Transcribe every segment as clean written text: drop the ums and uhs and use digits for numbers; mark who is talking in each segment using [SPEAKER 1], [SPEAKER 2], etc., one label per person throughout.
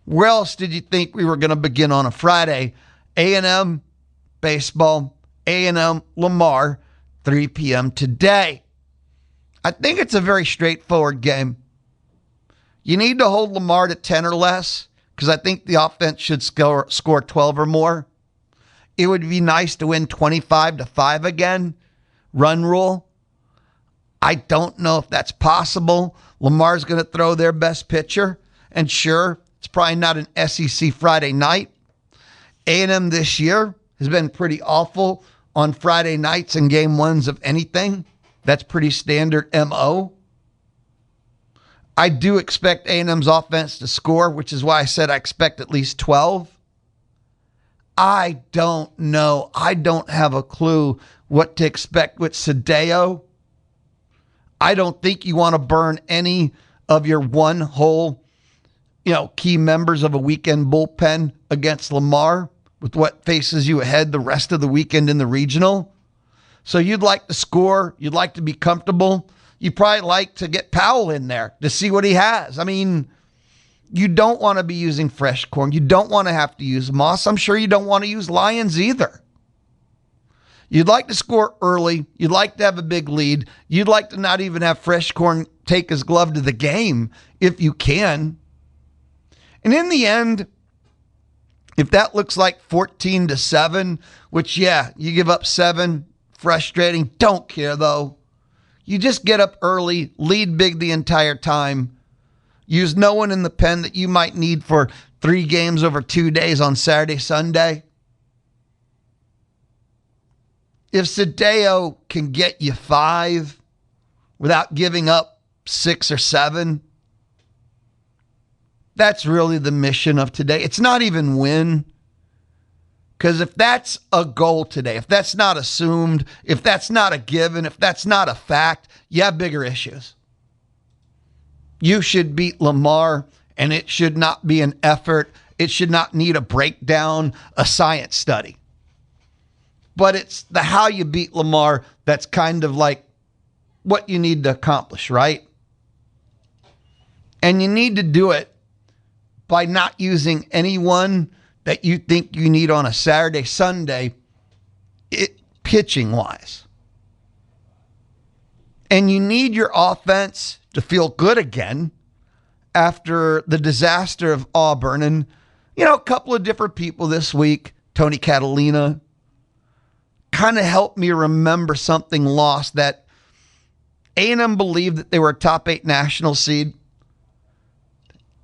[SPEAKER 1] Where else did you think we were going to begin on a Friday? A&M Baseball, A&M Lamar, 3 p.m. today. I think it's a very straightforward game. You need to hold Lamar to 10 or less because I think the offense should score 12 or more. It would be nice to win 25-5 again. Run rule. I don't know if that's possible. Lamar's going to throw their best pitcher. And sure, it's probably not an SEC Friday night. A&M this year has been pretty awful on Friday nights and game ones of anything. That's pretty standard MO. I do expect A&M's offense to score, which is why I said I expect at least 12. I don't know. I don't have a clue what to expect with Sadeo. I don't think you want to burn any of your one whole, key members of a weekend bullpen against Lamar with what faces you ahead the rest of the weekend in the regional. So you'd like to score. You'd like to be comfortable. You probably like to get Powell in there to see what he has. I mean, you don't want to be using fresh corn. You don't want to have to use Moss. I'm sure you don't want to use Lyons either. You'd like to score early. You'd like to have a big lead. You'd like to not even have fresh corn take his glove to the game if you can. And in the end, if that looks like 14-7, which, you give up 7, frustrating. Don't care, though. You just get up early, lead big the entire time. Use no one in the pen that you might need for 3 games over 2 days on Saturday, Sunday. If Sadeo can get you 5 without giving up 6 or 7, that's really the mission of today. It's not even win. Because if that's a goal today, if that's not assumed, if that's not a given, if that's not a fact, you have bigger issues. You should beat Lamar, and it should not be an effort. It should not need a breakdown, a science study. But it's the how you beat Lamar that's kind of like what you need to accomplish, right? And you need to do it by not using anyone that you think you need on a Saturday, Sunday, pitching-wise. And you need your offense to feel good again after the disaster of Auburn. And, a couple of different people this week, Tony Catalina, kind of helped me remember something lost, that A&M believed that they were a top 8 national seed.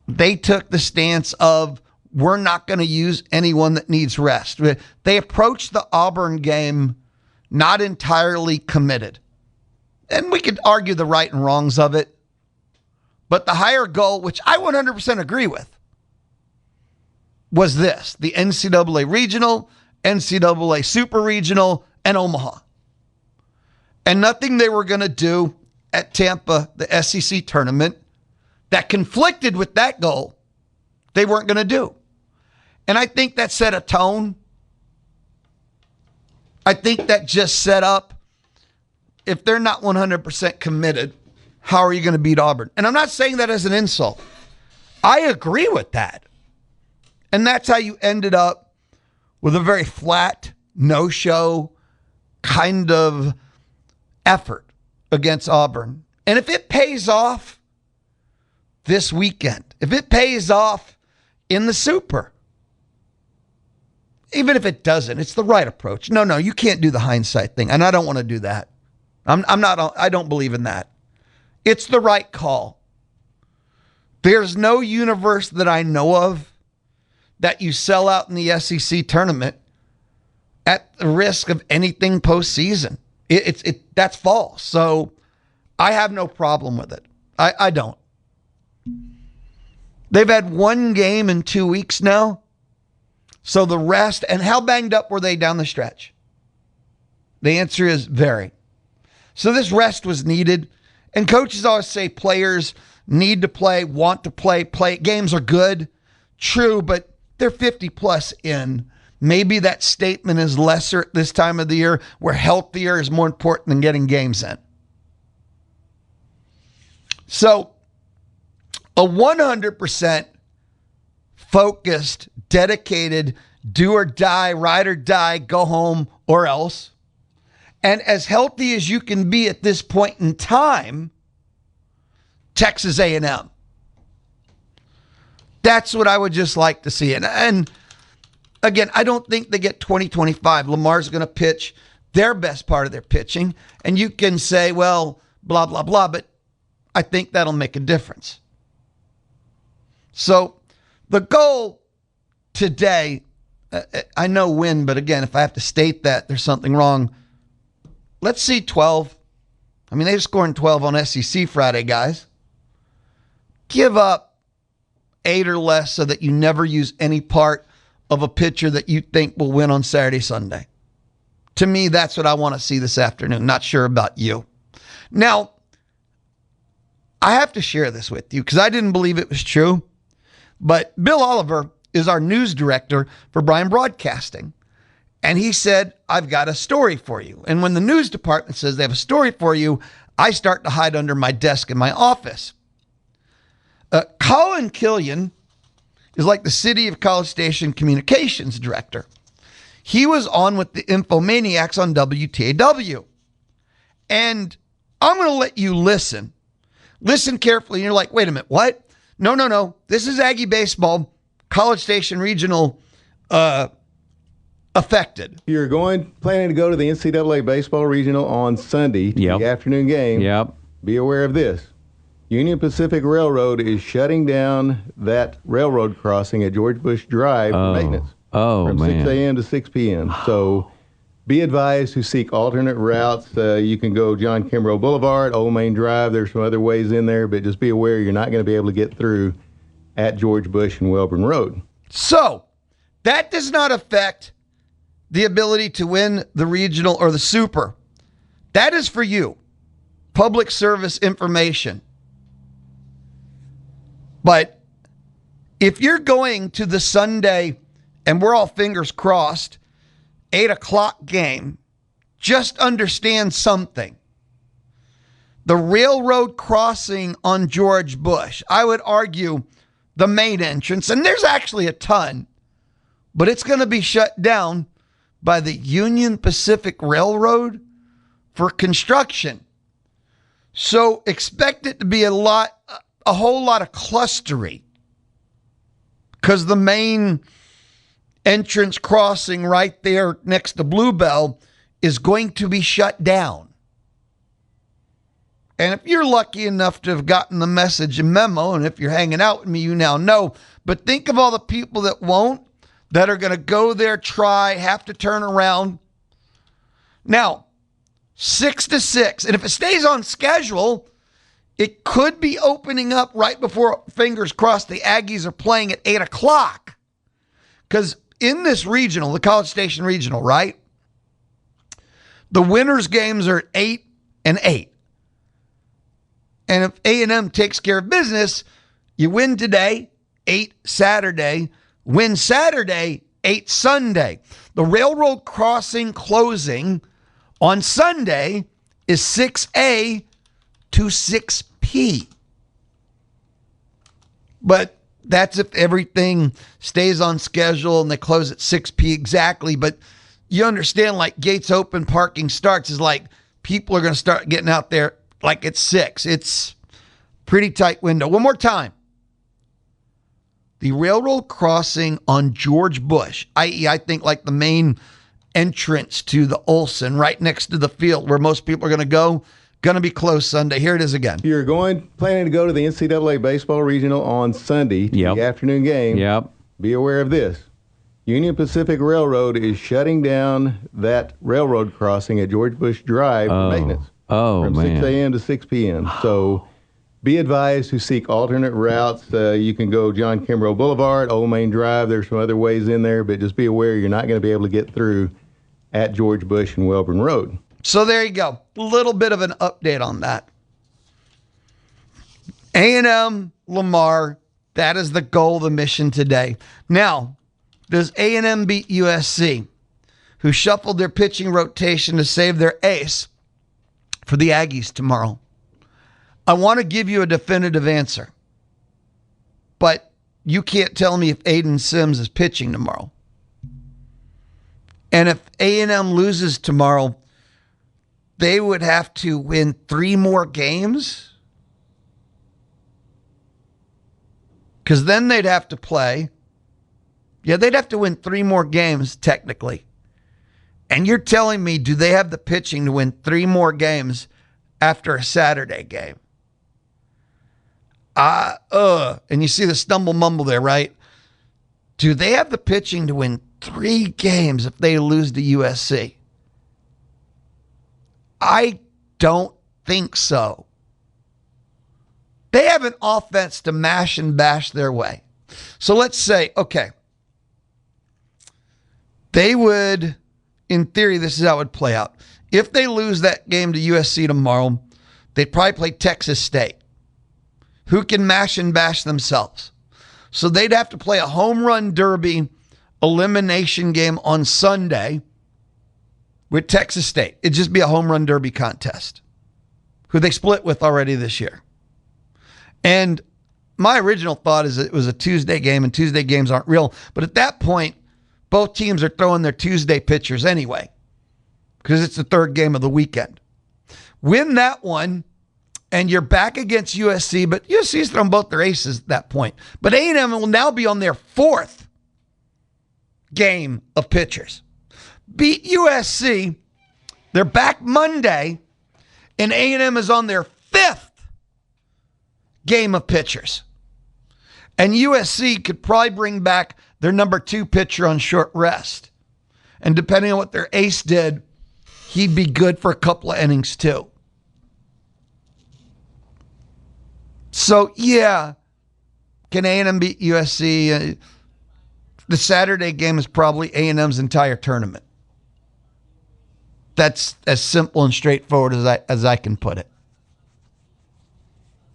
[SPEAKER 1] They took the stance of, we're not going to use anyone that needs rest. They approached the Auburn game not entirely committed. And we could argue the right and wrongs of it. But the higher goal, which I 100% agree with, was this: the NCAA Regional, NCAA Super Regional, and Omaha. And nothing they were going to do at Tampa, the SEC tournament, that conflicted with that goal, they weren't going to do. And I think that set a tone. I think that just set up, if they're not 100% committed, how are you going to beat Auburn? And I'm not saying that as an insult. I agree with that. And that's how you ended up with a very flat, no-show kind of effort against Auburn. And if it pays off this weekend, if it pays off in the Super, even if it doesn't, it's the right approach. No, you can't do the hindsight thing. And I don't want to do that. I don't believe in that. It's the right call. There's no universe that I know of that you sell out in the SEC tournament at the risk of anything postseason. That's false. So I have no problem with it. I don't. They've had 1 game in 2 weeks now. So the rest, and how banged up were they down the stretch? The answer is very. So this rest was needed. And coaches always say players need to play, want to play. Games are good. True, but they're 50 plus in. Maybe that statement is lesser at this time of the year, where healthier is more important than getting games in. So a 100% focused, dedicated, do or die, ride or die, go home or else, and as healthy as you can be at this point in time, Texas A&M. That's what I would just like to see. And again, I don't think they get 2025. Lamar's going to pitch their best part of their pitching. And you can say, well, blah, blah, blah, but I think that'll make a difference. So the goal today, I know win, but again, if I have to state that there's something wrong, let's see 12. I mean, they're scoring 12 on SEC Friday, guys. Give up 8 or less so that you never use any part of a pitcher that you think will win on Saturday, Sunday. To me, that's what I want to see this afternoon. Not sure about you. Now, I have to share this with you because I didn't believe it was true, but Bill Oliver is our news director for Bryan Broadcasting. And he said, I've got a story for you. And when the news department says they have a story for you, I start to hide under my desk in my office. Colin Killian is like the City of College Station communications director. He was on with the Infomaniacs on WTAW. And I'm going to let you listen. Listen carefully. And you're like, wait a minute, what? No. This is Aggie Baseball, College Station Regional affected.
[SPEAKER 2] You're planning to go to the NCAA Baseball Regional on Sunday, the afternoon game.
[SPEAKER 3] Yep.
[SPEAKER 2] Be aware of this. Union Pacific Railroad is shutting down that railroad crossing at George Bush Drive for maintenance from 6 a.m. to 6 p.m. So be advised to seek alternate routes. You can go John Kimbrough Boulevard, Old Main Drive. There's some other ways in there, but just be aware you're not going to be able to get through at George Bush and Welborn Road.
[SPEAKER 1] So that does not affect the ability to win the regional or the super. That is for you. Public service information. But if you're going to the Sunday, and we're all fingers crossed, 8 o'clock game, just understand something. The railroad crossing on George Bush, I would argue the main entrance, and there's actually a ton, but it's going to be shut down by the Union Pacific Railroad for construction. So expect it to be a whole lot of clustery because the main entrance crossing right there next to Bluebell is going to be shut down. And if you're lucky enough to have gotten the message and memo, and if you're hanging out with me, you now know, but think of all the people that won't, that are going to go there, try, have to turn around. Now, 6 to 6, and if it stays on schedule, it could be opening up right before, fingers crossed, the Aggies are playing at 8 o'clock. Because in this regional, the College Station Regional, right? The winners' games are at 8 and 8. And if A&M takes care of business, you win today, 8 Saturday, win Saturday, 8 Sunday. The railroad crossing closing on Sunday is 6A to 6P. But that's if everything stays on schedule and they close at 6P exactly. But you understand, like, gates open, parking starts is like people are going to start getting out there like it's 6. It's pretty tight window. One more time. The railroad crossing on George Bush, i.e., I think like the main entrance to the Olson, right next to the field where most people are going to be closed Sunday. Here it is again.
[SPEAKER 2] You're planning to go to the NCAA Baseball Regional on Sunday, the afternoon game.
[SPEAKER 3] Yep.
[SPEAKER 2] Be aware of this. Union Pacific Railroad is shutting down that railroad crossing at George Bush Drive for maintenance from 6 a.m. to 6 p.m. So be advised to seek alternate routes. You can go John Kimbrough Boulevard, Old Main Drive. There's some other ways in there, but just be aware you're not going to be able to get through at George Bush and Welborn Road.
[SPEAKER 1] So there you go. A little bit of an update on that. A&M, Lamar, that is the goal, the mission today. Now, does A&M beat USC, who shuffled their pitching rotation to save their ace for the Aggies tomorrow? I want to give you a definitive answer, but you can't tell me if Aiden Sims is pitching tomorrow. And if A&M loses tomorrow, they would have to win 3 more games. Because then they'd have to play. Yeah, they'd have to win 3 more games, technically. And you're telling me, do they have the pitching to win 3 more games after a Saturday game? And you see the stumble mumble there, right? Do they have the pitching to win 3 games if they lose to USC? I don't think so. They have an offense to mash and bash their way. So let's say, okay, they would, in theory, this is how it would play out. If they lose that game to USC tomorrow, they'd probably play Texas State, who can mash and bash themselves. So they'd have to play a home run derby elimination game on Sunday with Texas State. It'd just be a home run derby contest, who they split with already this year. And my original thought is it was a Tuesday game, and Tuesday games aren't real. But at that point, both teams are throwing their Tuesday pitchers anyway, because it's the 3rd game of the weekend. Win that one, and you're back against USC, but USC's thrown both their aces at that point. But A&M will now be on their 4th game of pitchers. Beat USC, they're back Monday, and A&M is on their 5th game of pitchers. And USC could probably bring back their number 2 pitcher on short rest. And depending on what their ace did, he'd be good for a couple of innings too. So, yeah, can A&M beat USC? The Saturday game is probably A&M's entire tournament. That's as simple and straightforward as I can put it.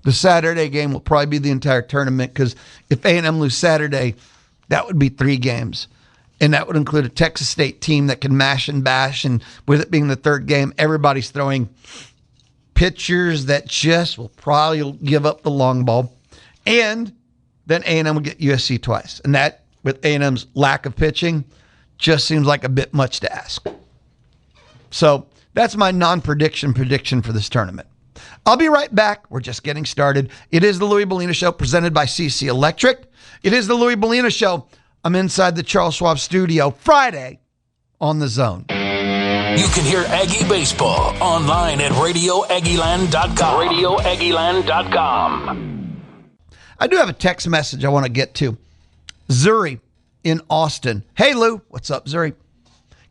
[SPEAKER 1] The Saturday game will probably be the entire tournament, because if A&M lose Saturday, that would be 3 games. And that would include a Texas State team that can mash and bash. And with it being the 3rd game, everybody's throwing pitchers that just will probably give up the long ball. And then A&M will get USC twice. And that, with A&M's lack of pitching, just seems like a bit much to ask. So that's my non-prediction prediction for this tournament. I'll be right back. We're just getting started. It is the Louie Bellina Show, presented by CC Electric. It is the Louie Bellina Show. I'm inside the Charles Schwab studio Friday on The Zone.
[SPEAKER 3] You can hear Aggie Baseball online at RadioAggieland.com. RadioAggieland.com.
[SPEAKER 1] I do have a text message I want to get to. Zuri in Austin. Hey, Lou. What's up, Zuri?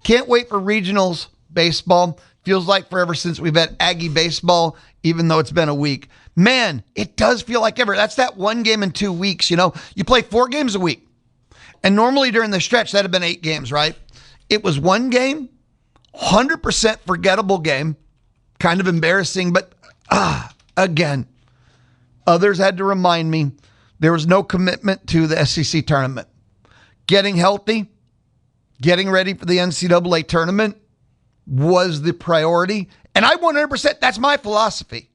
[SPEAKER 1] Can't wait for regionals baseball. Feels like forever since we've had Aggie Baseball, even though it's been a week. Man, it does feel like ever. That's that 1 game in 2 weeks. You know, you play 4 games a week. And normally during the stretch, that'd have been 8 games, right? It was 1 game, 100% forgettable game. Kind of embarrassing, but again, others had to remind me there was no commitment to the SEC tournament. Getting healthy, getting ready for the NCAA tournament was the priority. And I 100%, that's my philosophy.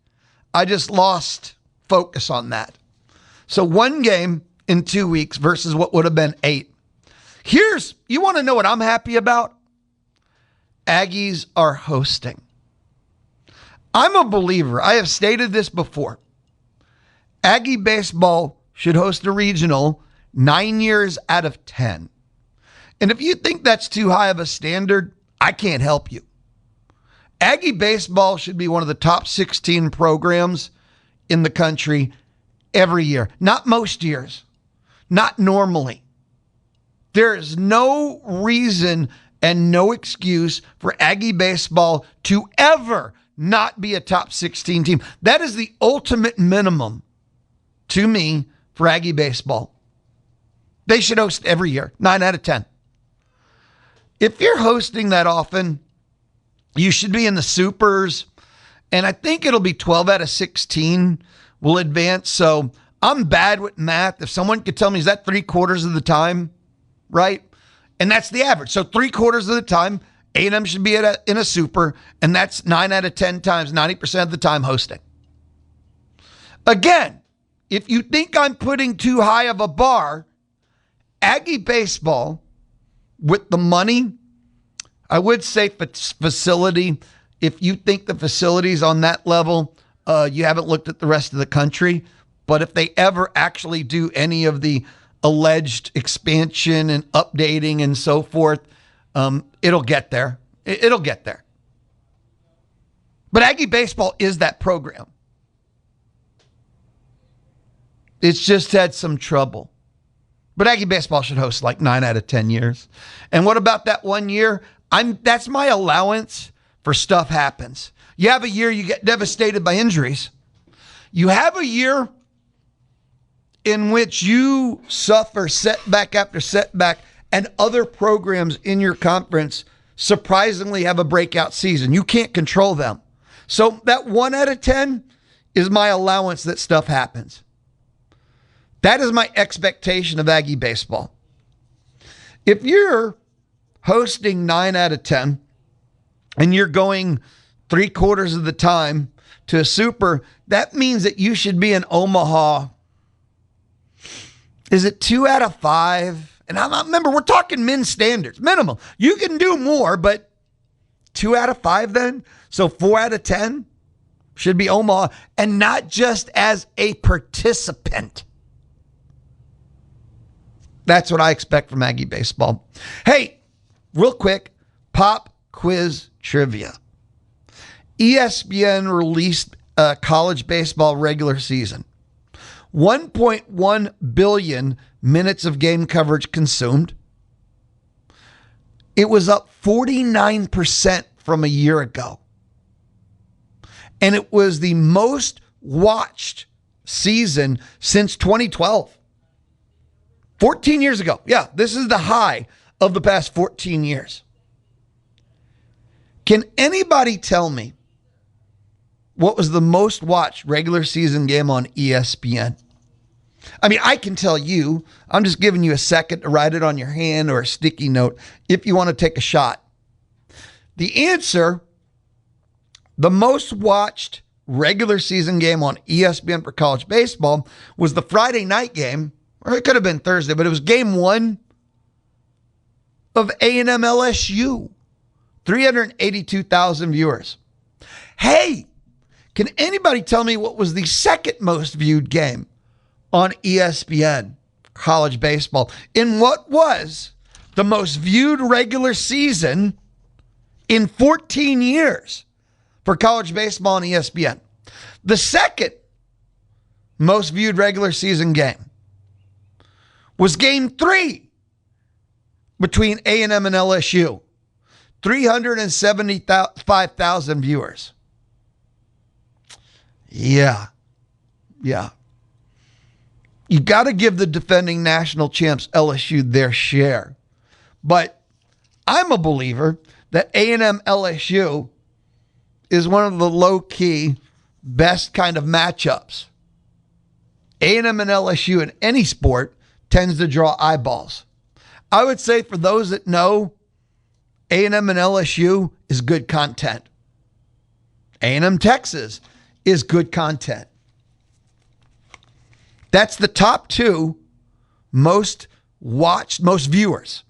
[SPEAKER 1] I just lost focus on that. So 1 game in 2 weeks versus what would have been 8. You want to know what I'm happy about? Aggies are hosting. I'm a believer. I have stated this before. Aggie Baseball should host a regional 9 years out of 10. And if you think that's too high of a standard, I can't help you. Aggie Baseball should be one of the top 16 programs in the country every year. Not most years. Not normally. There is no reason and no excuse for Aggie Baseball to ever not be a top 16 team. That is the ultimate minimum to me for Aggie Baseball. They should host every year, 9 out of 10. If you're hosting that often, you should be in the supers, and I think it'll be 12 out of 16 will advance. So I'm bad with math. If someone could tell me, is that 3/4 of the time, right? And that's the average. So 3/4 of the time, A&M should be in a super, and that's 9 out of 10 times, 90% of the time hosting. Again, if you think I'm putting too high of a bar, Aggie Baseball, with the money, I would say facility. If you think the facility's on that level, you haven't looked at the rest of the country. But if they ever actually do any of the alleged expansion and updating and so forth, it'll get there. It'll get there. But Aggie Baseball is that program. It's just had some trouble. But Aggie Baseball should host like 9 out of 10 years. And what about that 1 year? That's my allowance for stuff happens. You have a year you get devastated by injuries. You have a year in which you suffer setback after setback, and other programs in your conference surprisingly have a breakout season. You can't control them. So that 1 out of 10 is my allowance that stuff happens. That is my expectation of Aggie Baseball. If you're hosting 9 out of 10 and you're going 3/4 of the time to a super, that means that you should be in Omaha. Is it 2 out of 5? And remember, we're talking men's standards, minimum. You can do more, but 2 out of 5 then? So 4 out of 10 should be Omaha, and not just as a participant. That's what I expect from Aggie Baseball. Hey, real quick, pop quiz trivia. ESPN released college baseball regular season. 1.1 billion minutes of game coverage consumed. It was up 49% from a year ago. And it was the most watched season since 2012. 14 years ago. Yeah, this is the high of the past 14 years. Can anybody tell me what was the most watched regular season game on ESPN? I mean, I can tell you. I'm just giving you a second to write it on your hand or a sticky note if you want to take a shot. The answer, the most watched regular season game on ESPN for college baseball was the Friday night game, or it could have been Thursday, but it was game 1 of A&M LSU. 382,000 viewers. Hey, can anybody tell me what was the second most viewed game on ESPN college baseball in what was the most viewed regular season in 14 years for college baseball on ESPN? The second most viewed regular season game was game 3 between A&M and LSU. 375,000 viewers. Yeah. You got to give the defending national champs LSU their share. But I'm a believer that A&M LSU is one of the low-key best kind of matchups. A&M and LSU in any sport tends to draw eyeballs. I would say for those that know, A&M and LSU is good content. A&M Texas is good content. That's the top 2 most watched, most viewers.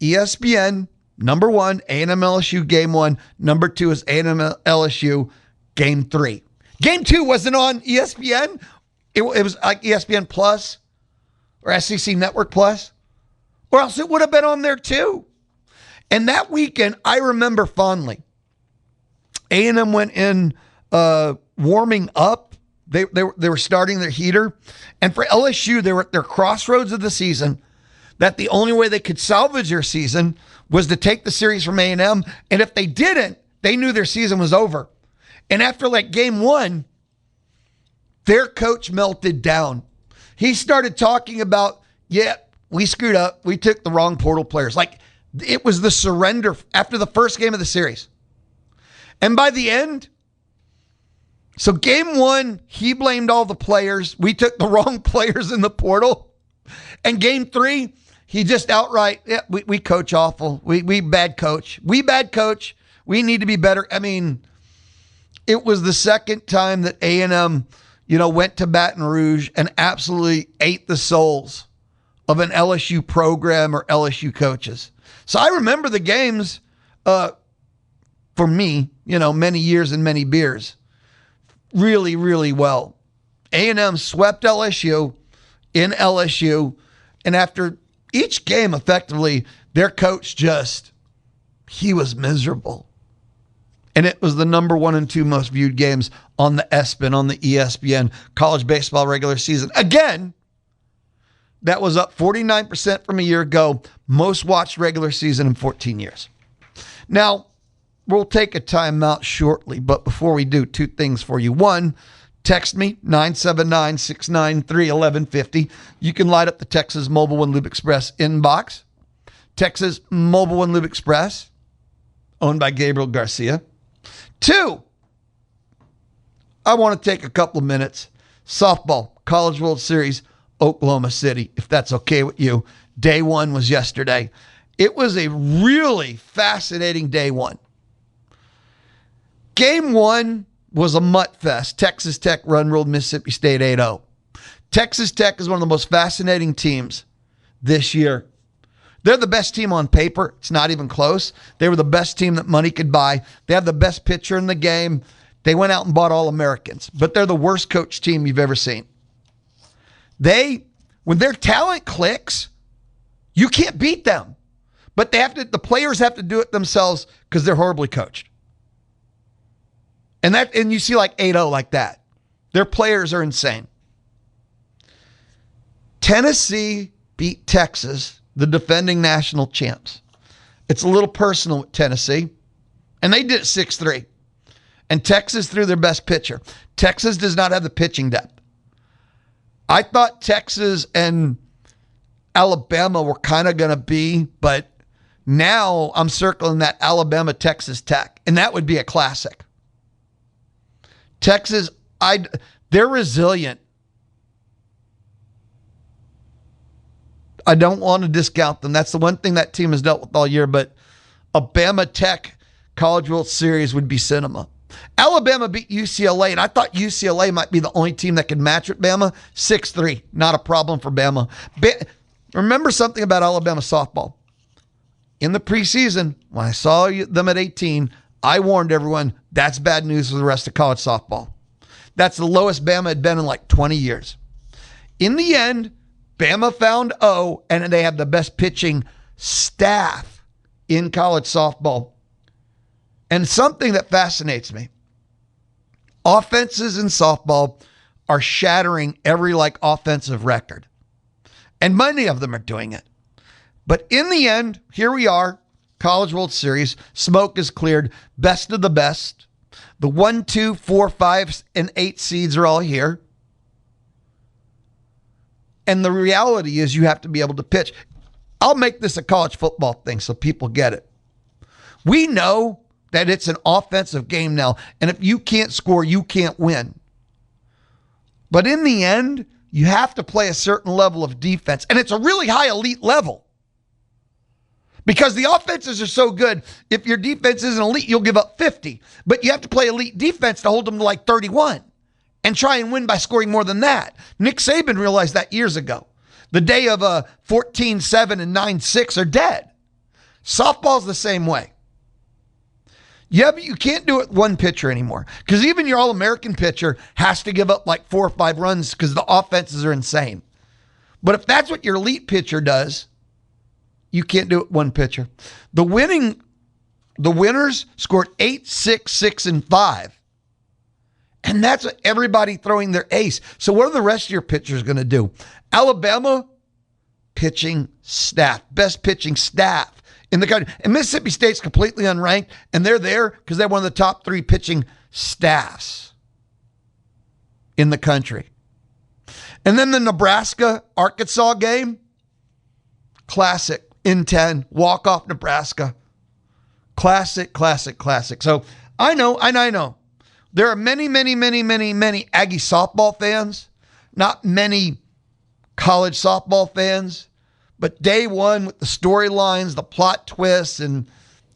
[SPEAKER 1] ESPN, number 1, A&M LSU game 1. Number 2 is A&M LSU game 3. Game 2 wasn't on ESPN. It was like ESPN Plus or SEC Network Plus, or else it would have been on there too. And that weekend, I remember fondly. A&M went in warming up. They were starting their heater. And for LSU, they were at their crossroads of the season, that the only way they could salvage their season was to take the series from A&M. And if they didn't, they knew their season was over. And after like game 1, their coach melted down. He started talking about, we screwed up. We took the wrong portal players. Like, it was the surrender after the first game of the series. And by the end, so game 1, he blamed all the players. We took the wrong players in the portal. And game 3, he just outright, we coach awful. We bad coach. We bad coach. We need to be better. I mean, it was the second time that A&M went to Baton Rouge and absolutely ate the souls of an LSU program or LSU coaches. So I remember the games for me, many years and many beers, really, really well. A&M swept LSU in LSU, and after each game, effectively, their coach he was miserable. And it was the number 1 and 2 most viewed games on the ESPN, on the ESPN college baseball regular season. Again, that was up 49% from a year ago, most watched regular season in 14 years. Now, we'll take a timeout shortly, but before we do, 2 things for you. 1, text me, 979-693-1150. You can light up the Texas Mobile One Lube Express inbox. Texas Mobile One Lube Express, owned by Gabriel Garcia. 2, I want to take a couple of minutes. Softball, College World Series, Oklahoma City, if that's okay with you. Day 1 was yesterday. It was a really fascinating day 1. Game 1 was a mutt fest. Texas Tech run-ruled Mississippi State 8-0. Texas Tech is one of the most fascinating teams this year. They're the best team on paper. It's not even close. They were the best team that money could buy. They have the best pitcher in the game. They went out and bought All-Americans, but they're the worst coach team you've ever seen. When their talent clicks, you can't beat them. But the players have to do it themselves because they're horribly coached. And you see like 8-0 like that. Their players are insane. Tennessee beat Texas, the defending national champs. It's a little personal with Tennessee. And they did it 6-3. And Texas threw their best pitcher. Texas does not have the pitching depth. I thought Texas and Alabama were kind of going to be, but now I'm circling that Alabama-Texas Tech, and that would be a classic. Texas, they're resilient. I don't want to discount them. That's the one thing that team has dealt with all year, but a Bama Tech College World Series would be cinema. Alabama beat UCLA, and I thought UCLA might be the only team that could match with Bama. 6-3, not a problem for Bama. Remember something about Alabama softball. In the preseason, when I saw them at 18, I warned everyone, that's bad news for the rest of college softball. That's the lowest Bama had been in like 20 years. In the end, Bama found O, and they have the best pitching staff in college softball. And something that fascinates me, offenses in softball are shattering every offensive record. And many of them are doing it. But in the end, here we are, College World Series, smoke is cleared, best of the best. The 1, 2, 4, 5, and 8 seeds are all here. And the reality is you have to be able to pitch. I'll make this a college football thing so people get it. We know that it's an offensive game now, and if you can't score, you can't win. But in the end, you have to play a certain level of defense, and it's a really high elite level. Because the offenses are so good, if your defense isn't elite, you'll give up 50. But you have to play elite defense to hold them to 31 and try and win by scoring more than that. Nick Saban realized that years ago. The day of 14-7 and 9-6 are dead. Softball's the same way. Yeah, but you can't do it one pitcher anymore because even your All-American pitcher has to give up 4 or 5 runs because the offenses are insane. But if that's what your elite pitcher does, you can't do it one pitcher. The winners scored 8, 6, 6, and 5. And that's what everybody throwing their ace. So what are the rest of your pitchers going to do? Alabama, pitching staff, best pitching staff in the country. And Mississippi State's completely unranked, and they're there because they're one of the top 3 pitching staffs in the country. And then the Nebraska-Arkansas game, classic. In 10, walk-off Nebraska. Classic, classic, classic. So I know. There are many, many, many, many, many Aggie softball fans, not many college softball fans, but day 1 with the storylines, the plot twists, and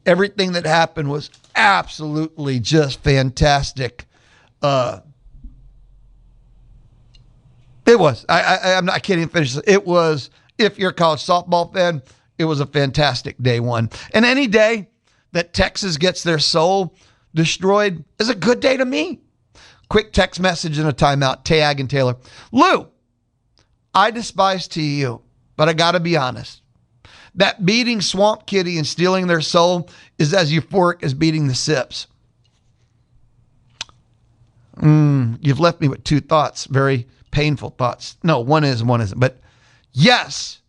[SPEAKER 1] everything that happened was absolutely just fantastic It was. I can't even finish this. It was, if you're a college softball fan, it was a fantastic day one. And any day that Texas gets their soul destroyed is a good day to me. Quick text message and a timeout. Tag and Taylor. Lou, I despise TU, but I got to be honest. That beating Swamp Kitty and stealing their soul is as euphoric as beating the Sips. You've left me with two thoughts, very painful thoughts. No, one is and one isn't. But yes,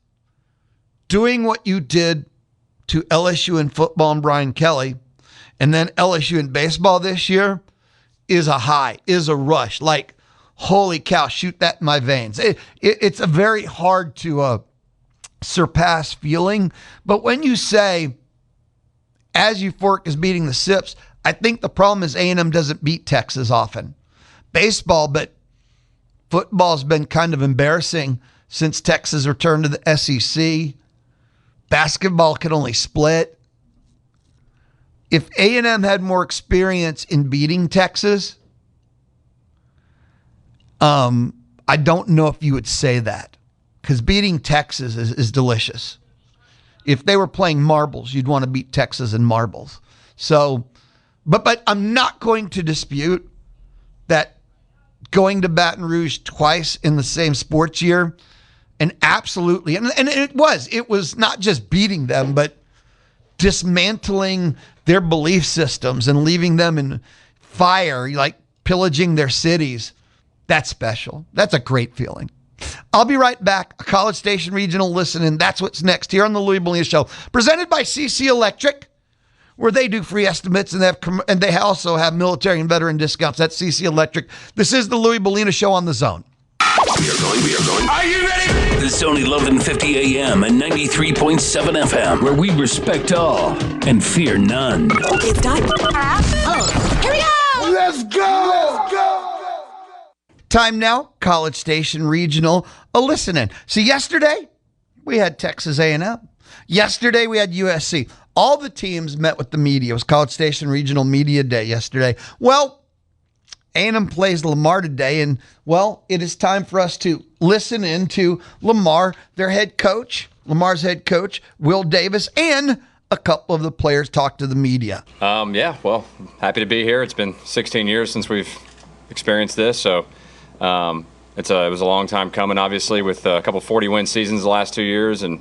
[SPEAKER 1] doing what you did to LSU in football and Brian Kelly, and then LSU in baseball this year is a high, is a rush. Like, holy cow, shoot that in my veins. It's a very hard to surpass feeling. But when you say, as euphoric as beating the Sips, I think the problem is A&M doesn't beat Texas often. Baseball, but football's been kind of embarrassing since Texas returned to the SEC. Basketball can only split. If A&M had more experience in beating Texas, I don't know if you would say that, because beating Texas is delicious. If they were playing marbles, you'd want to beat Texas in marbles. So, but I'm not going to dispute that going to Baton Rouge twice in the same sports year, and absolutely, and it was not just beating them, but dismantling their belief systems and leaving them in fire, like pillaging their cities. That's special. That's a great feeling. I'll be right back. A College Station Regional listening. That's what's next here on the Louie Bellina Show, presented by CC Electric, where they do free estimates and they also have military and veteran discounts. That's CC Electric. This is the Louie Bellina Show on the Zone.
[SPEAKER 3] We are going. Are you ready? The Zone 1150 AM and 93.7 FM, where we respect all and fear none.
[SPEAKER 4] It's time. Oh, here we go.
[SPEAKER 1] Let's go. Time now, College Station Regional a listening. See, yesterday we had Texas A&M. Yesterday we had USC. All the teams met with the media. It was College Station Regional Media Day yesterday. Well, A&M plays Lamar today, and, well, it is time for us to listen in to Lamar, their head coach, Lamar's head coach, Will Davis, and a couple of the players talk to the media.
[SPEAKER 5] Yeah, well, happy to be here. It's been 16 years since we've experienced this, so it was a long time coming, obviously, with a couple 40-win seasons the last 2 years and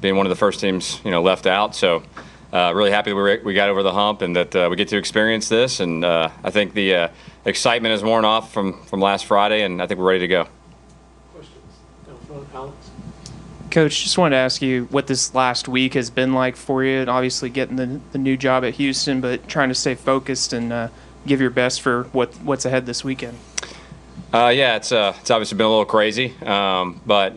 [SPEAKER 5] being one of the first teams, left out. So really happy that we got over the hump and that we get to experience this. And I think the excitement has worn off from last Friday, and I think we're ready to go.
[SPEAKER 6] Questions? Alex? Coach, just wanted to ask you what this last week has been like for you, and obviously getting the new job at Houston, but trying to stay focused and give your best for what's ahead this weekend.
[SPEAKER 5] Yeah, it's obviously been a little crazy, but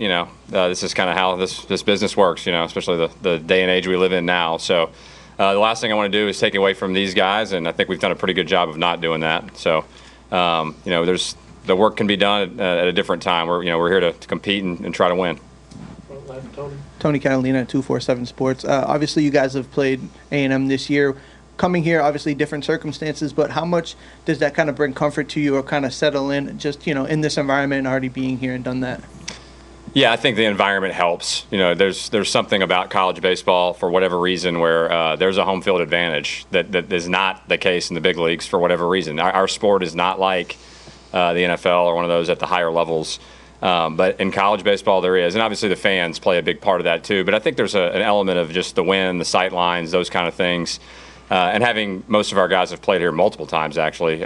[SPEAKER 5] this is kind of how this business works, especially the day and age we live in now. So the last thing I want to do is take away from these guys, and I think we've done a pretty good job of not doing that. So there's the work can be done at a different time. We're here to compete and try to win.
[SPEAKER 7] Tony Catalina, 247 Sports. Obviously, you guys have played A&M this year. Coming here, obviously different circumstances, but how much does that kind of bring comfort to you or kind of settle in just, in this environment and already being here and done that?
[SPEAKER 5] Yeah, I think the environment helps. There's something about college baseball for whatever reason where there's a home field advantage that is not the case in the big leagues for whatever reason. Our sport is not like the NFL or one of those at the higher levels. But in college baseball there is, and obviously the fans play a big part of that too. But I think there's an element of just the wind, the sight lines, those kind of things. And having most of our guys have played here multiple times, actually,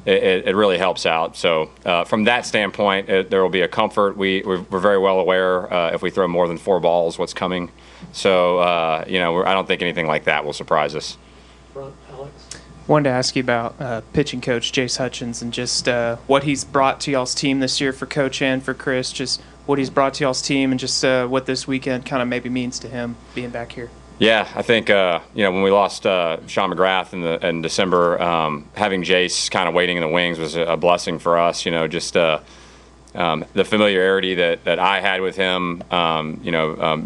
[SPEAKER 5] it really helps out. So from that standpoint, there will be a comfort. We're very well aware if we throw more than 4 balls, what's coming. So, I don't think anything like that will surprise us.
[SPEAKER 6] Alex? Wanted to ask you about pitching coach Jace Hutchins and just what he's brought to y'all's team this year for Coach and for Chris, just what he's brought to y'all's team and just what this weekend kind of maybe means to him being back here.
[SPEAKER 5] Yeah, I think when we lost Sean McGrath in December, having Jace kind of waiting in the wings was a blessing for us. Just the familiarity that I had with him,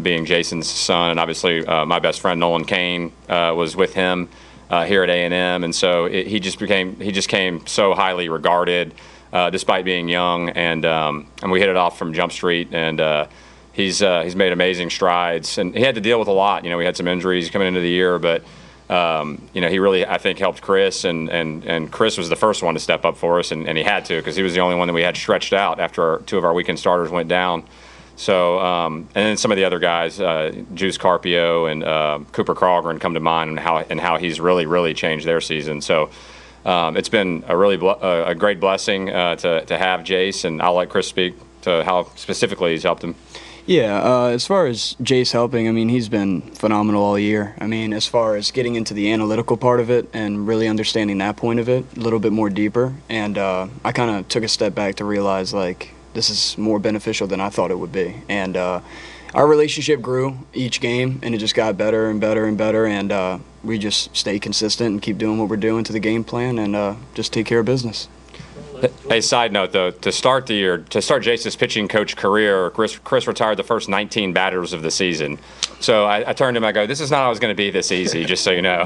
[SPEAKER 5] being Jason's son, and obviously my best friend Nolan Kane was with him here at A&M, and so he just came so highly regarded. despite being young, and we hit it off from Jump Street, and he's made amazing strides, and he had to deal with a lot. We had some injuries coming into the year, but he really, I think, helped Chris, and Chris was the first one to step up for us, and he had to, because he was the only one that we had stretched out after two of our weekend starters went down. So, and then some of the other guys, Juice Carpio and Cooper Carlgren come to mind, and how he's really changed their season. So, it's been a great blessing to have Jace, and I'll let Chris speak to how specifically he's helped him.
[SPEAKER 8] Yeah, as far as Jace helping, I mean, he's been phenomenal all year. I mean, as far as getting into the analytical part of it and really understanding that point of it a little bit more deeper, and I kind of took a step back to realize, like, this is more beneficial than I thought it would be. And our relationship grew each game, and it just got better and better and better, and we just stay consistent and keep doing what we're doing to the game plan and just take care of business.
[SPEAKER 5] A side note, though, to start Jace's pitching coach career, Chris retired the first 19 batters of the season. So I turned to him, I go, this is not always going to be this easy, just so you know.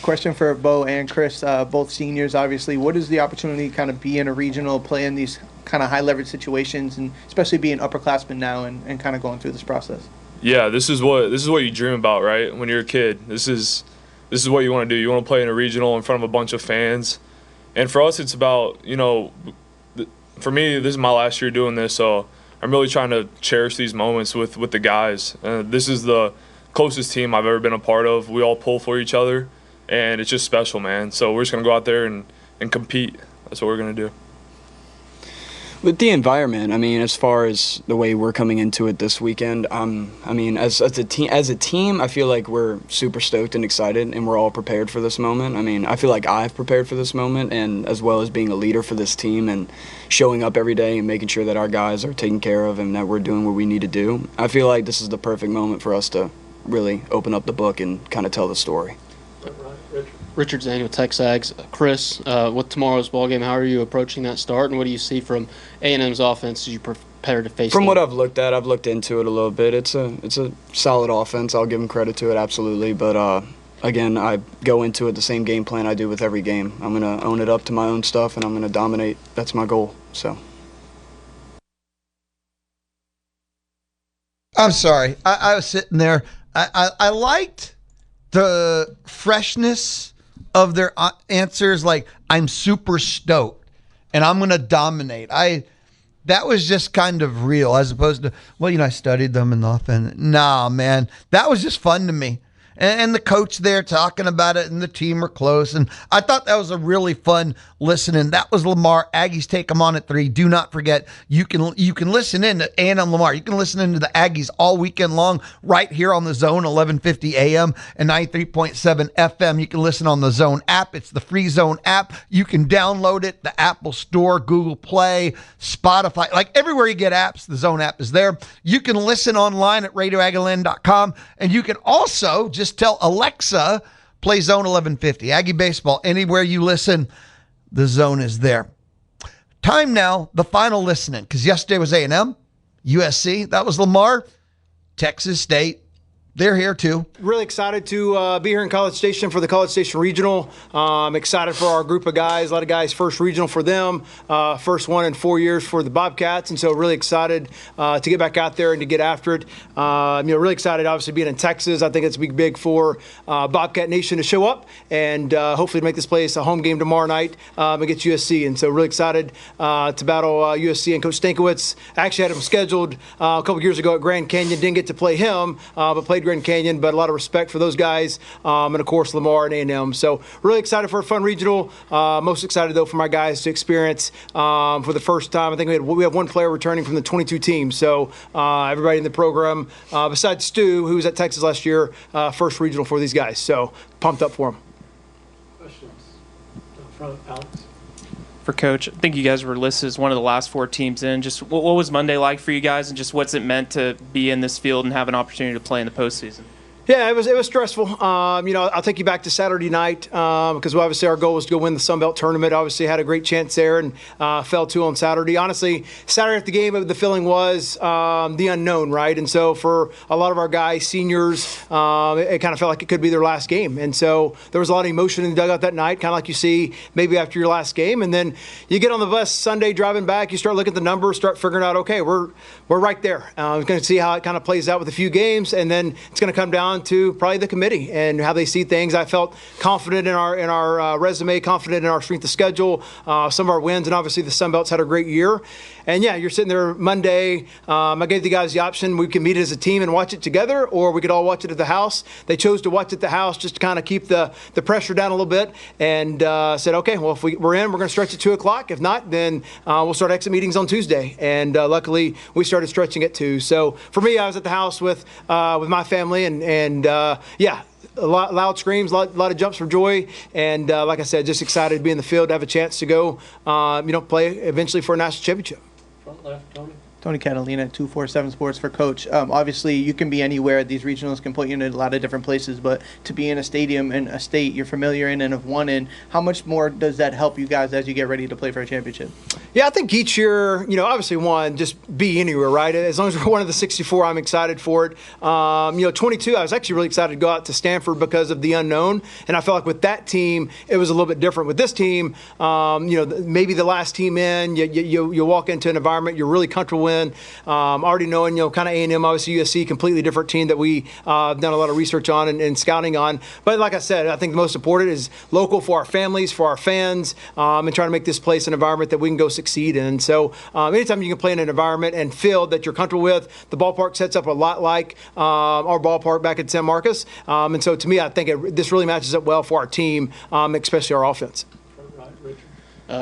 [SPEAKER 7] Question for Bo and Chris, both seniors, obviously. What is the opportunity to kind of be in a regional, play in these kind of high-leverage situations, and especially being upperclassmen now and kind of going through this process?
[SPEAKER 9] Yeah, this is what you dream about, right? When you're a kid, this is what you want to do. You want to play in a regional in front of a bunch of fans. And for us, it's about, for me, this is my last year doing this, so I'm really trying to cherish these moments with the guys. This is the closest team I've ever been a part of. We all pull for each other, and it's just special, man. So we're just going to go out there and compete. That's what we're going to do.
[SPEAKER 8] With the environment, I mean, as far as the way we're coming into it this weekend, I mean, as a team, I feel like we're super stoked and excited, and we're all prepared for this moment. I mean, I feel like I've prepared for this moment, and as well as being a leader for this team and showing up every day and making sure that our guys are taken care of and that we're doing what we need to do. I feel like this is the perfect moment for us to really open up the book and kind of tell the story.
[SPEAKER 10] Richard Zane with Texags. Chris, with tomorrow's ball game, how are you approaching that start, and what do you see from A&M's offense as you prepare to face
[SPEAKER 8] From
[SPEAKER 10] them?
[SPEAKER 8] what I've looked into it a little bit. It's a solid offense. I'll give them credit to it, absolutely. But again, I go into it the same game plan I do with every game. I'm going to own it up to my own stuff, and I'm going to dominate. That's my goal. So.
[SPEAKER 1] I'm sorry. I was sitting there. I liked the freshness of their answers. Like, I'm super stoked and I'm going to dominate. That was just kind of real, as opposed to, I studied them and offense. Nah, man, that was just fun to me. And the coach there talking about it, and the team are close. And I thought that was a really fun listening. That was Lamar. Aggies take them on at 3. Do not forget, you can listen in to A&M Lamar. You can listen into the Aggies all weekend long right here on the Zone, 1150 AM and 93.7 FM. You can listen on the Zone app. It's the free Zone app. You can download it, the Apple Store, Google Play, Spotify. Like everywhere you get apps, the Zone app is there. You can listen online at radioagaland.com, and you can also just tell Alexa, play Zone 1150. Aggie Baseball, anywhere you listen, the Zone is there. Time now, the final listening, because yesterday was A&M, USC, that was Lamar, Texas State. They're here too.
[SPEAKER 11] Really excited to be here in College Station for the College Station Regional. I'm excited for our group of guys. A lot of guys, first regional for them, first one in 4 years for the Bobcats, and so really excited to get back out there and to get after it. Really excited, obviously, being in Texas. I think it's big for Bobcat Nation to show up and hopefully make this place a home game tomorrow night against USC. And so really excited to battle USC and Coach Stankiewicz. I actually had him scheduled a couple years ago at Grand Canyon. Didn't get to play him, but played Grand Canyon, but a lot of respect for those guys, and of course Lamar and A&M. So really excited for a fun regional. Most excited though for my guys to experience for the first time. I think we have one player returning from the 22 team. So everybody in the program, besides Stu, who was at Texas last year, first regional for these guys. So pumped up for them.
[SPEAKER 12] Questions from Alex.
[SPEAKER 6] For Coach, I think you guys were listed as one of the last 4 teams in. Just what was Monday like for you guys, and just what's it meant to be in this field and have an opportunity to play in the postseason?
[SPEAKER 11] Yeah, it was stressful. I'll take you back to Saturday night because obviously our goal was to go win the Sun Belt tournament. Obviously had a great chance there and fell to on Saturday. Honestly, Saturday after the game, the feeling was the unknown, right? And so for a lot of our guys, seniors, it kind of felt like it could be their last game. And so there was a lot of emotion in the dugout that night, kind of like you see maybe after your last game. And then you get on the bus Sunday driving back, you start looking at the numbers, start figuring out, okay, we're right there. We're going to see how it kind of plays out with a few games, and then it's going to come down to probably the committee and how they see things. I felt confident in our resume, confident in our strength of schedule, some of our wins, and obviously the Sun Belts had a great year. And yeah, you're sitting there Monday. I gave the guys the option: we can meet as a team and watch it together, or we could all watch it at the house. They chose to watch it at the house just to kind of keep the pressure down a little bit, and said, okay, well, if we're in, we're going to stretch at 2 o'clock. If not, then we'll start exit meetings on Tuesday. And luckily, we started stretching at 2. So for me, I was at the house with my family, and yeah, a lot loud screams, a lot of jumps for joy, and like I said, just excited to be in the field, to have a chance to go, play eventually for a national championship.
[SPEAKER 12] Front left, Tony.
[SPEAKER 7] Tony Catalina, 247 Sports for Coach. Obviously, you can be anywhere. These regionals can put you in a lot of different places, but to be in a stadium in a state you're familiar in and have won in, how much more does that help you guys as you get ready to play for a championship?
[SPEAKER 11] Yeah, I think each year, obviously one, just be anywhere, right? As long as we're one of the 64, I'm excited for it. 22, I was actually really excited to go out to Stanford because of the unknown, and I felt like with that team, it was a little bit different. With this team, maybe the last team in, you walk into an environment you're really comfortable in. Already knowing, kind of A&M, obviously USC, completely different team that we done a lot of research on and scouting on. But like I said, I think the most important is local for our families, for our fans, and trying to make this place an environment that we can go succeed in. So anytime you can play in an environment and field that you're comfortable with, the ballpark sets up a lot like our ballpark back in San Marcos. And so to me, I think this really matches up well for our team, especially our offense.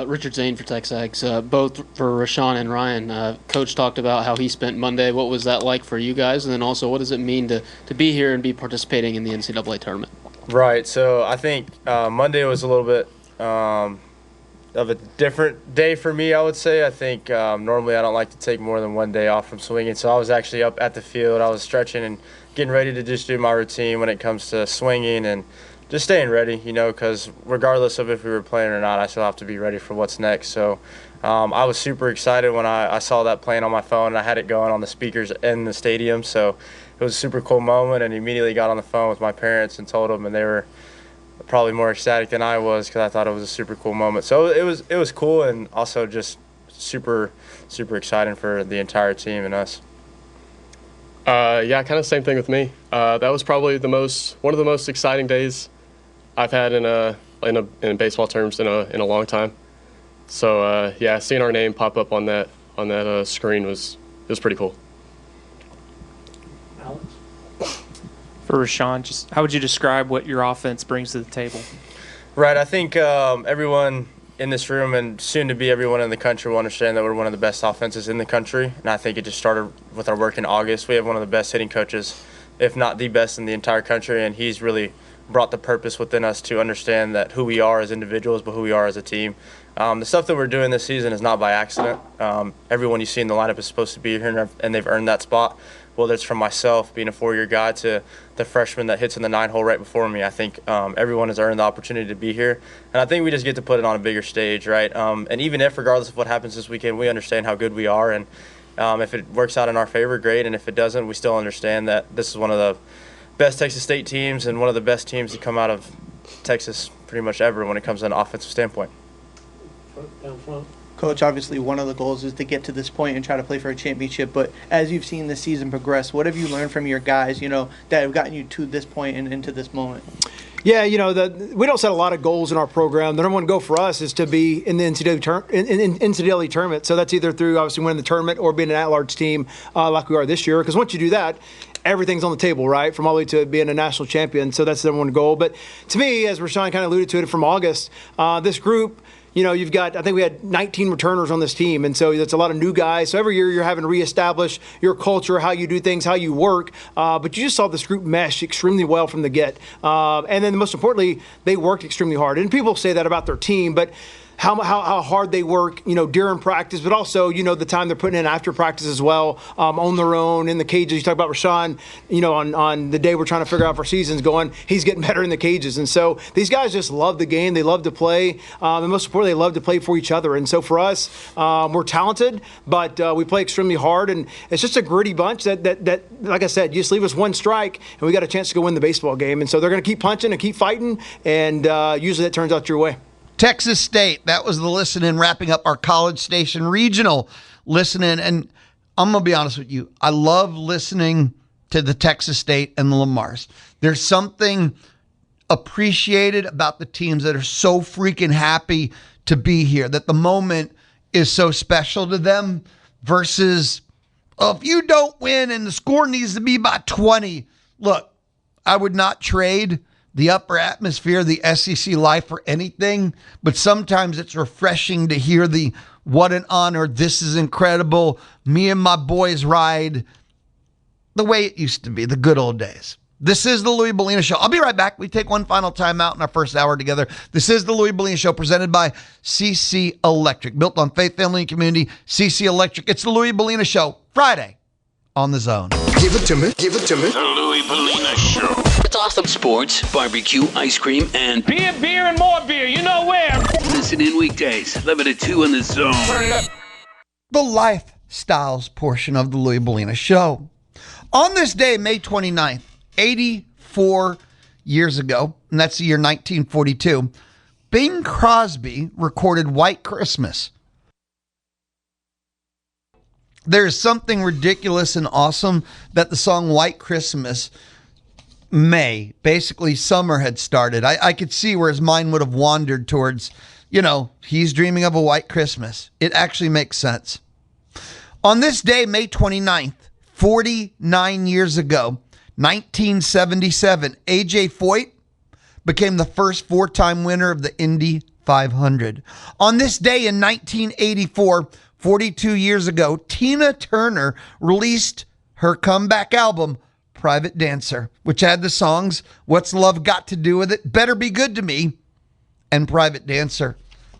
[SPEAKER 10] Richard Zane for Texags, both for Rashawn and Ryan. Coach talked about how he spent Monday. What was that like for you guys? And then also, what does it mean to be here and be participating in the NCAA tournament?
[SPEAKER 13] Right. So I think Monday was a little bit of a different day for me, I would say. I think normally I don't like to take more than one day off from swinging. So I was actually up at the field. I was stretching and getting ready to just do my routine when it comes to swinging and just staying ready, because regardless of if we were playing or not, I still have to be ready for what's next. So I was super excited when I saw that playing on my phone, and I had it going on the speakers in the stadium. So it was a super cool moment, and immediately got on the phone with my parents and told them, and they were probably more ecstatic than I was because I thought it was a super cool moment. So it was cool, and also just super, super exciting for the entire team and us.
[SPEAKER 14] Yeah, kind of same thing with me. That was probably one of the most exciting days I've had in baseball terms in a long time. So yeah, seeing our name pop up on that screen was pretty cool.
[SPEAKER 12] Alex?
[SPEAKER 6] For Rashawn, just how would you describe what your offense brings to the table?
[SPEAKER 13] Right, I think everyone in this room and soon to be everyone in the country will understand that we're one of the best offenses in the country, and I think it just started with our work in August. We have one of the best hitting coaches, if not the best in the entire country, and he's really brought the purpose within us to understand that who we are as individuals, but who we are as a team. The stuff that we're doing this season is not by accident. Everyone you see in the lineup is supposed to be here, and they've earned that spot. Whether it's from myself, being a 4-year guy, to the freshman that hits in the 9-hole right before me, I think everyone has earned the opportunity to be here. And I think we just get to put it on a bigger stage, right? And even if, regardless of what happens this weekend, we understand how good we are. And if it works out in our favor, great. And if it doesn't, we still understand that this is one of the best Texas State teams and one of the best teams to come out of Texas pretty much ever when it comes to an offensive standpoint.
[SPEAKER 12] Down front.
[SPEAKER 7] Coach, obviously one of the goals is to get to this point and try to play for a championship, but as you've seen the season progress, what have you learned from your guys, that have gotten you to this point and into this moment?
[SPEAKER 11] Yeah, we don't set a lot of goals in our program. The number one goal for us is to be in the NCAA tournament. So that's either through obviously winning the tournament or being an at-large team like we are this year. Because once you do that, everything's on the table, right? From all the way to being a national champion. So that's the number one goal. But to me, as Rashawn kind of alluded to it from August, this group, you've got, I think we had 19 returners on this team, and so that's a lot of new guys. So every year you're having to reestablish your culture, how you do things, how you work. But you just saw this group mesh extremely well from the get. And then most importantly, they worked extremely hard. And people say that about their team, but how hard they work, during practice, but also, the time they're putting in after practice as well, on their own, in the cages. You talk about Rashawn, on the day we're trying to figure out if our season's going, he's getting better in the cages. And so these guys just love the game. They love to play. And most importantly, they love to play for each other. And so for us, we're talented, but we play extremely hard. And it's just a gritty bunch that like I said, you just leave us one strike and we got a chance to go win the baseball game. And so they're going to keep punching and keep fighting. And usually that turns out your way.
[SPEAKER 1] Texas State, that was the listen-in, wrapping up our College Station Regional listen-in. And I'm going to be honest with you, I love listening to the Texas State and the Lamars. There's something appreciated about the teams that are so freaking happy to be here, that the moment is so special to them versus, if you don't win and the score needs to be by 20, look, I would not trade the upper atmosphere, the SEC life for anything, but sometimes it's refreshing to hear the what an honor, this is incredible, me and my boys ride the way it used to be, the good old days. This is the Louie Bellina Show. I'll be right back. We take one final time out in our first hour together. This is the Louie Bellina Show, presented by CC Electric. Built on faith, family, and community. CC Electric. It's the Louie Bellina Show, Friday on The Zone.
[SPEAKER 15] Give it to me. Give it to me.
[SPEAKER 3] The Louie Bellina Show. It's awesome sports, barbecue, ice cream, and
[SPEAKER 16] beer, and more beer. You know where.
[SPEAKER 3] Listen in weekdays, 11 to 2 on The Zone.
[SPEAKER 1] The lifestyles portion of the Louie Bellina Show. On this day, May 29th, 84 years ago, and that's the year 1942, Bing Crosby recorded White Christmas. There's something ridiculous and awesome that the song White Christmas, basically summer had started. I could see where his mind would have wandered towards, he's dreaming of a white Christmas. It actually makes sense. On this day, May 29th, 49 years ago, 1977, A.J. Foyt became the first four-time winner of the Indy 500. On this day in 1984, 42 years ago, Tina Turner released her comeback album, Private Dancer, which had the songs What's Love Got to Do With It, Better Be Good to Me, and Private Dancer.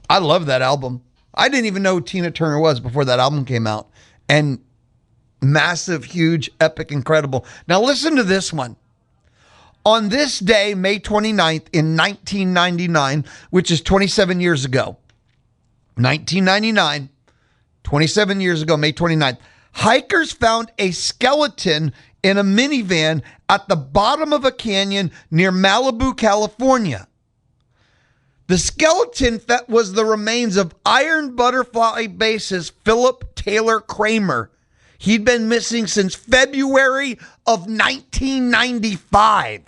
[SPEAKER 1] I love that album. I didn't even know who Tina Turner was before that album came out. And massive, huge, epic, incredible. Now listen to this one. On this day, May 29th in 1999, which is 27 years ago, 1999, 27 years ago, May 29th, hikers found a skeleton in a minivan at the bottom of a canyon near Malibu, California. The skeleton that was the remains of Iron Butterfly bassist Philip Taylor Kramer. He'd been missing since February of 1995.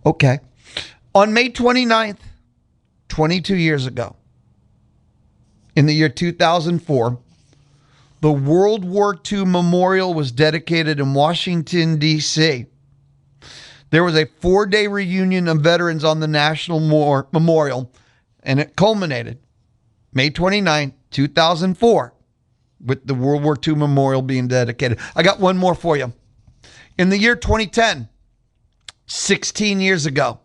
[SPEAKER 1] Okay. On May 29th, 22 years ago, in the year 2004, the World War II Memorial was dedicated in Washington, D.C. There was a 4-day reunion of veterans on the National Memorial, and it culminated May 29, 2004, with the World War II Memorial being dedicated. I got one more for you. In the year 2010, 16 years ago,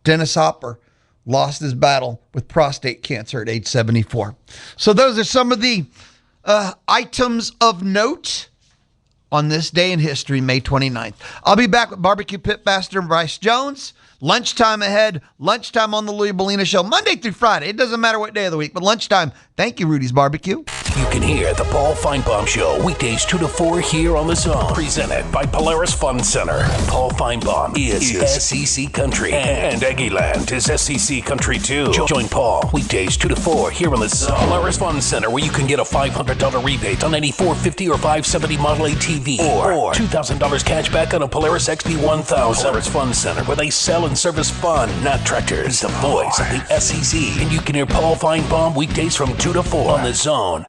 [SPEAKER 1] Dennis Hopper lost his battle with prostate cancer at age 74. So those are some of the items of note on this day in history, May 29th. I'll be back with Barbecue Pitmaster and Bryce Jones. Lunchtime ahead. Lunchtime on the Louie Bellina Show, Monday through Friday. It doesn't matter what day of the week, but lunchtime. Thank you, Rudy's Barbecue.
[SPEAKER 3] You can hear the Paul Feinbaum Show weekdays 2 to 4 here on The Zone. Presented by Polaris Fun Center. Paul Feinbaum is SEC Country. And Aggie Land is SEC Country too. Join Paul weekdays 2 to 4 here on The Zone. Polaris Fun Center, where you can get a $500 rebate on any 450 or 570 Model A TV. Or $2,000 cash back on a Polaris XP 1000. Polaris Fun Center, where they sell and service fun, not tractors. The voice of the SEC. And you can hear Paul Feinbaum weekdays from 2 to 4 on The Zone.